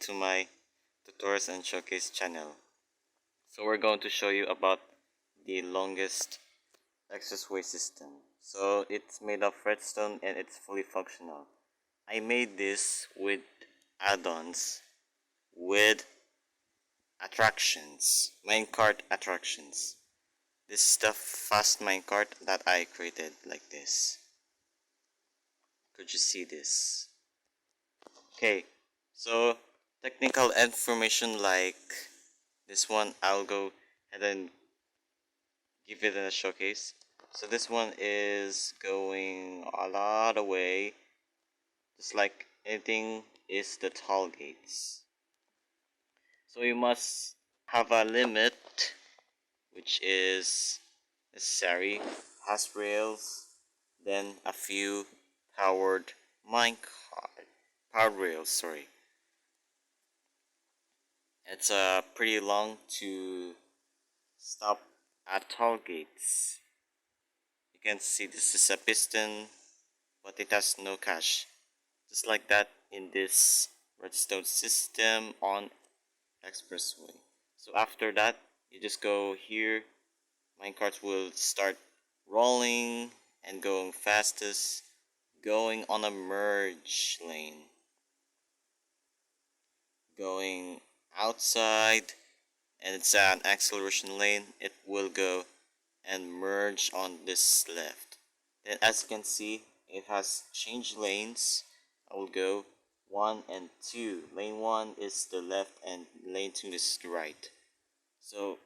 to my tutorials and showcase channel. So we're going to show you about the longest expressway system. So it's made of redstone and it's fully functional. I made this with add-ons with attractions, minecart attractions. This is the fast minecart that I created like this. Could you see this? Okay, so technical information like this one, I'll go ahead and give it a showcase. So this one is going a lot away, just like anything is the toll gates. So you must have a limit which is necessary, has rails, then a few powered minecart, powered rails, sorry. It's pretty long to stop at toll gates. You can see this is a piston, but it has no cache. Just like that in this redstone system on expressway. So after that, you just go here. Minecarts will start rolling and going fastest, going on a merge lane, going outside, and it's an acceleration lane. It will go and merge on this left. Then as you can see, it has changed lanes. I will go 1 and 2. Lane 1 is the left and lane 2 is the right. So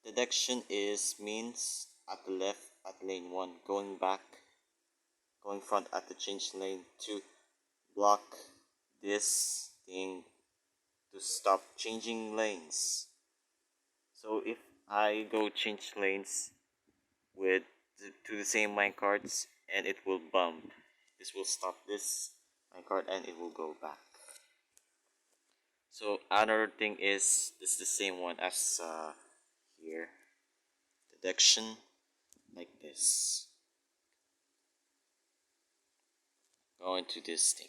deduction is means at the left at lane 1, going back, going front at the change lane to block this thing to stop changing lanes. So if I go change lanes with to the same minecarts and it will bump, this will stop this minecart and it will go back. So another thing is this is the same one as here, deduction like this, go into this thing.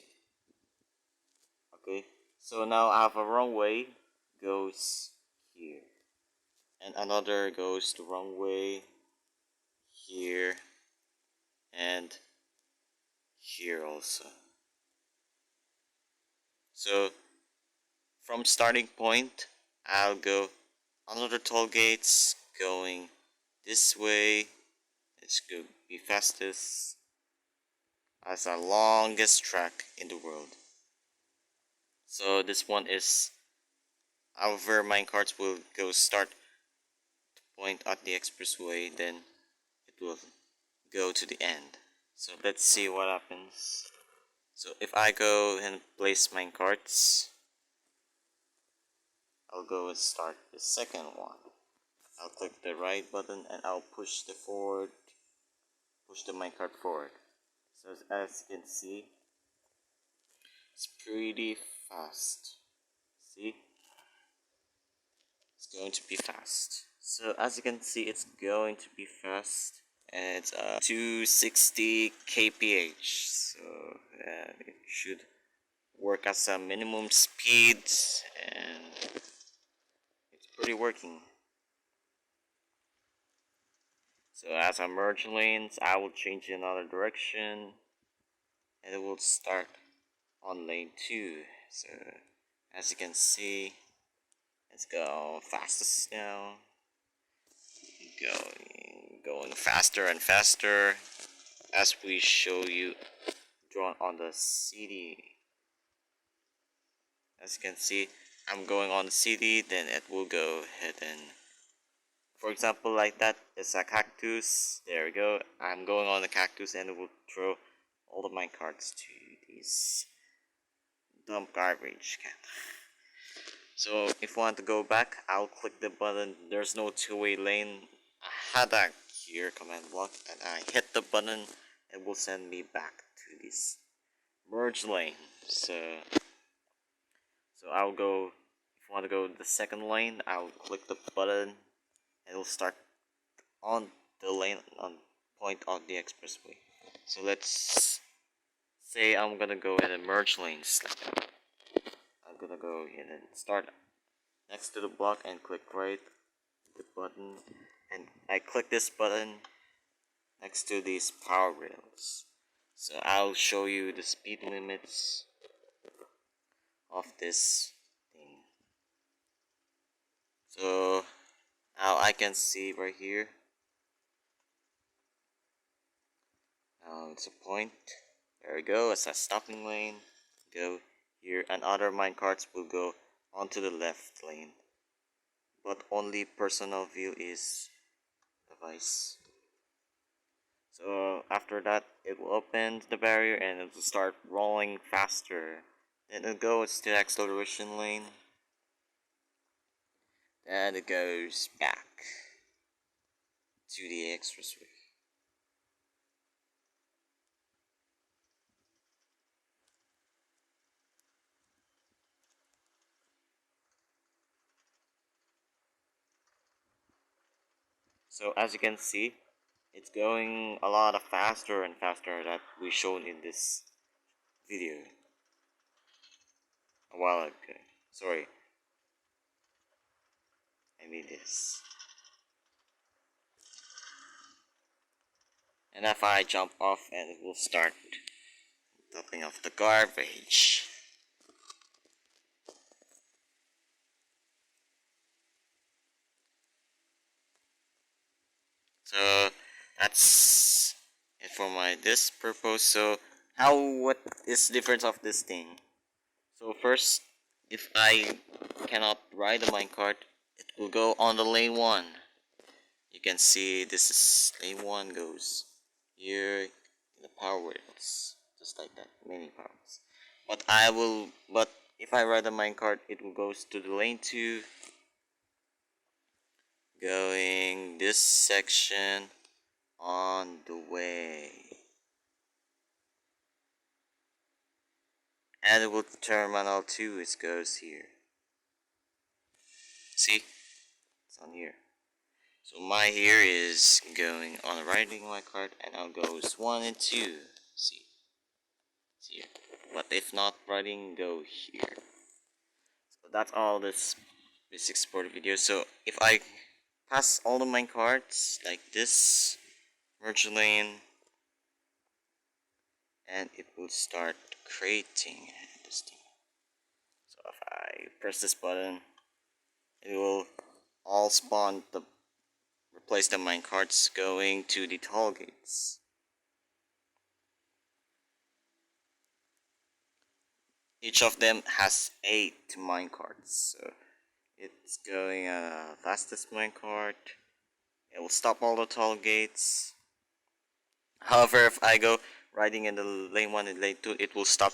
Okay, so now I have a wrong way goes here and another goes the wrong way here and here also. So from starting point, I'll go another toll gates going this way. It's going to be fastest as the longest track in the world. So this one is our minecarts will go start to point at the expressway, then it will go to the end. So let's see what happens. So if I go and place minecarts, I'll go and start the second one. I'll click the right button and I'll push the minecart forward. So as you can see, it's pretty fast. See? It's going to be fast. So as you can see, it's going to be fast. And it's 260 kph. So it should work as a minimum speed and it's pretty working. So as I merge lanes, I will change in another direction and it will start on lane 2. So as you can see, let's go fastest now. Going faster and faster as we show you drawn on the CD. As you can see, I'm going on the CD, then it will go ahead and, for example, like that, it's a cactus. There we go. I'm going on the cactus and it will throw all of my cards to this dump garbage can. So if you want to go back, I'll click the button. There's no two-way lane. I had that here command block and I hit the button. It will send me back to this merge lane. So I'll go, if you want to go the second lane, I'll click the button and it'll start on the lane on point on the expressway. So let's say I'm gonna go ahead and merge lanes like that. I'll gonna go in and start next to the block and click right the button, and I click this button next to these power rails. So I'll show you the speed limits of this thing. So now I can see right here. Now it's a point. There we go. It's a stopping lane. Go here, and other minecarts will go onto the left lane. But only personal view is device. So after that, it will open the barrier and it will start rolling faster. Then it goes to the acceleration lane. Then it goes back to the expressway. So as you can see, it's going a lot of faster and faster that we shown in this video a while ago. Sorry, I mean this. And if I jump off, and it will start dumping off the garbage. So that's it for my this purpose. So what is the difference of this thing? So first, if I cannot ride the minecart, it will go on the lane 1. You can see this is lane 1 goes here in the power rails, just like that, many powers. But if I ride the minecart, it will goes to the lane 2, going this section on the way. And it will terminal 2, it goes here. See? It's on here. So my here is going on riding my cart, and I'll goes 1 and 2. See? It's here. But if not riding, go here. So that's all this basic sport video. So if I pass all the mine carts like this, merge lane, and it will start creating this thing. So if I press this button, it will all spawn the replace the mine carts going to the toll gates. Each of them has 8 mine carts. So it's going fastest mine cart. It will stop all the toll gates. However, if I go riding in the lane 1 and lane 2, it will stop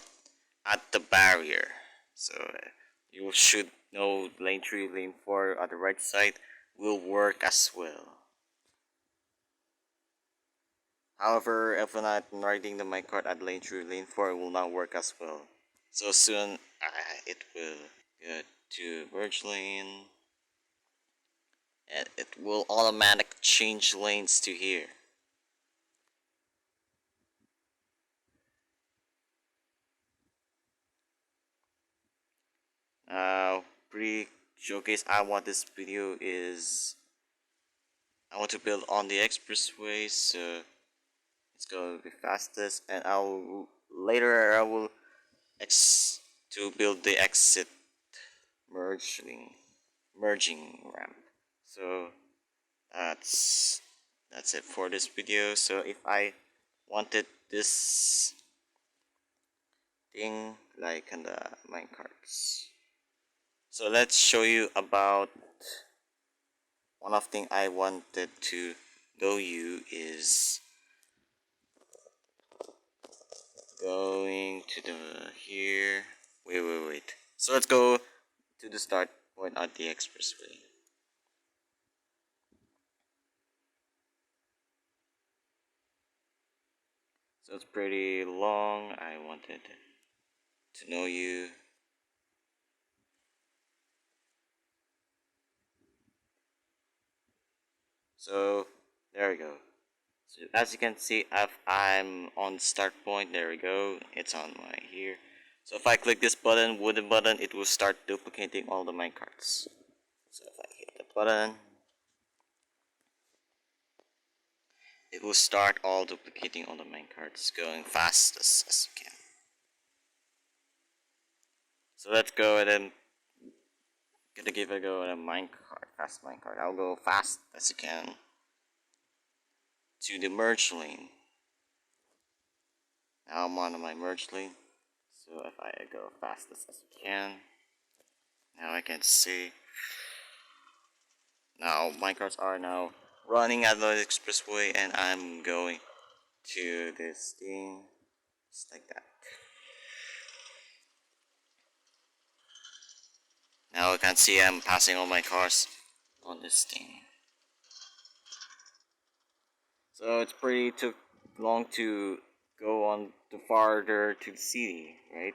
at the barrier. So you should know lane 3, lane 4 at the right side will work as well. However, if I'm not riding the minecart at lane 3, lane 4, it will not work as well. So soon it will go to merge lane, and it will automatic change lanes to here. Pre-showcase, I want this video is I want to build on the expressway, so it's going to be fastest, and later I will to build the exit merging ramp. So that's it for this video. So if I wanted this thing like in the minecarts, so let's show you about one of thing I wanted to show you is going to the here. Wait. So let's go to the start point at the expressway. So it's pretty long. I wanted to know you. So there we go. So as you can see, I'm on start point. There we go. It's on my here. So if I click this button, wooden button, it will start duplicating all the minecarts. So if I hit the button, it will start all duplicating all the minecarts, going fastest as you can. So let's go and then gonna give it a go at a minecart, fast minecart. I'll go fast as you can to the merge lane. Now I'm on my merge lane. So if I go fastest as you can, now I can see. Now minecarts are now running at the expressway, and I'm going to this thing, just like that. Now I can see I'm passing all my cars on this thing. So it's pretty took long to go on to farther to the city, right?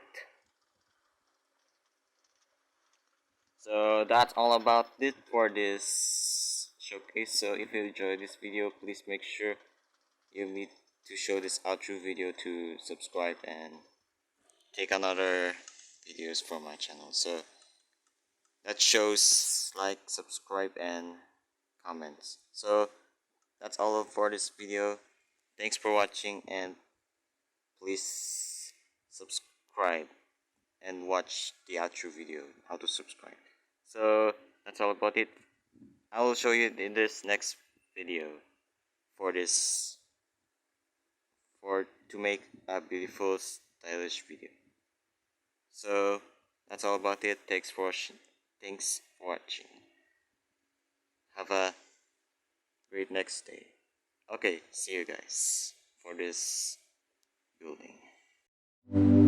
So that's all about it for this showcase. So if you enjoyed this video, please make sure you need to show this outro video to subscribe and take another videos from my channel. So that shows like, subscribe, and comments. So that's all for this video. Thanks for watching, and please subscribe and watch the outro video how to subscribe. So that's all about it. I will show you in this next video for this for to make a beautiful stylish video. So that's all about it. Thanks for watching. Thanks for watching. Have a great next day. Okay, see you guys for this building.